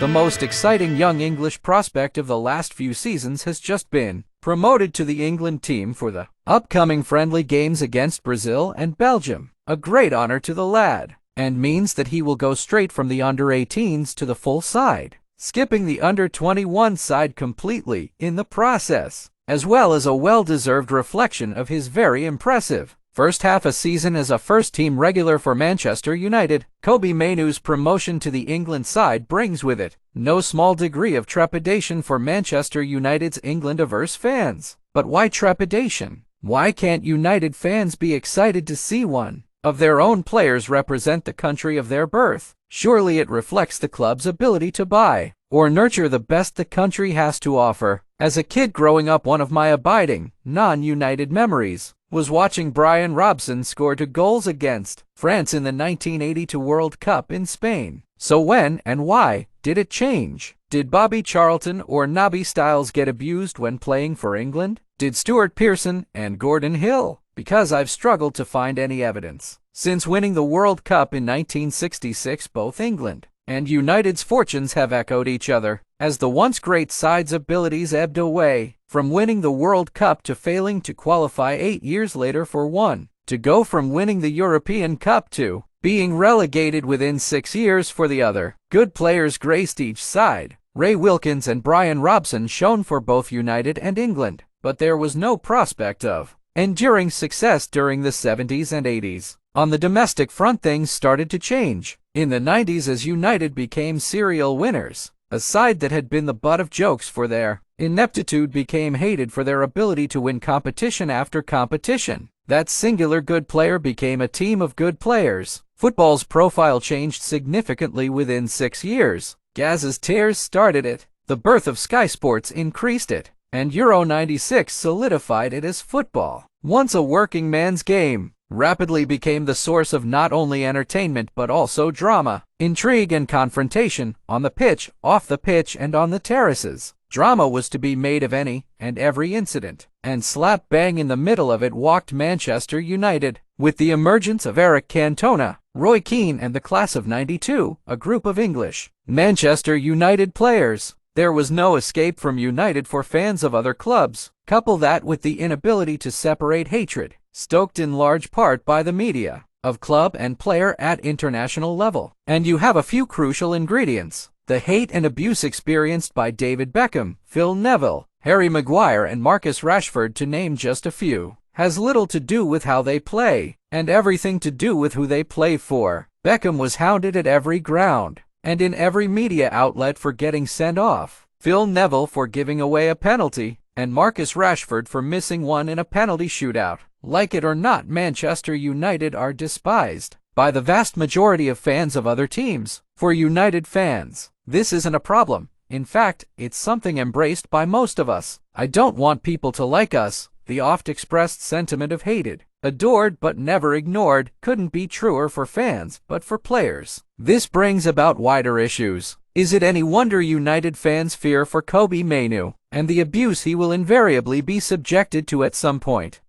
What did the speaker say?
The most exciting young English prospect of the last few seasons has just been promoted to the England team for the upcoming friendly games against Brazil and Belgium. A great honor to the lad, and means that he will go straight from the under-18s to the full side, skipping the under-21 side completely in the process, as well as a well-deserved reflection of his very impressive first half a season as a first-team regular for Manchester United. Kobi Mainoo's promotion to the England side brings with it no small degree of trepidation for Manchester United's England-averse fans. But why trepidation? Why can't United fans be excited to see one of their own players represent the country of their birth? Surely it reflects the club's ability to buy or nurture the best the country has to offer. As a kid growing up, one of my abiding, non-United memories was watching Brian Robson score 2 goals against France in the 1982 World Cup in Spain. So when and why did it change? Did Bobby Charlton or Nobby Stiles get abused when playing for England? Did Stuart Pearson and Gordon Hill? Because I've struggled to find any evidence. Since winning the World Cup in 1966, both England and United's fortunes have echoed each other, as the once great side's abilities ebbed away, from winning the World Cup to failing to qualify 8 years later for one, to go from winning the European Cup to being relegated within 6 years for the other. Good players graced each side. Ray Wilkins and Brian Robson shone for both United and England, but there was no prospect of enduring success during the 70s and 80s. On the domestic front, things started to change in the 90s as United became serial winners. A side that had been the butt of jokes for their ineptitude became hated for their ability to win competition after competition. That singular good player became a team of good players. Football's profile changed significantly within 6 years. Gaz's tears started it. The birth of Sky Sports increased it, and Euro 96 solidified it as football, once a working man's game, rapidly became the source of not only entertainment but also drama, intrigue and confrontation, on the pitch, off the pitch, and on the terraces. Drama was to be made of any and every incident, and slap bang in the middle of it walked Manchester United. With the emergence of Eric Cantona, Roy Keane, and the class of '92, a group of English Manchester United players, there was no escape from United for fans of other clubs. Couple that with the inability to separate hatred, stoked in large part by the media, of club and player at international level, and you have a few crucial ingredients. The hate and abuse experienced by David Beckham, Phil Neville, Harry Maguire, and Marcus Rashford, to name just a few, has little to do with how they play, and everything to do with who they play for. Beckham was hounded at every ground and in every media outlet for getting sent off, Phil Neville for giving away a penalty, and Marcus Rashford for missing one in a penalty shootout. Like it or not, Manchester United are despised by the vast majority of fans of other teams. For United fans, this isn't a problem. In fact, it's something embraced by most of us. I don't want people to like us. The oft-expressed sentiment of hated, adored but never ignored couldn't be truer for fans, but for players, this brings about wider issues. Is it any wonder United fans fear for Kobi Mainoo and the abuse he will invariably be subjected to at some point?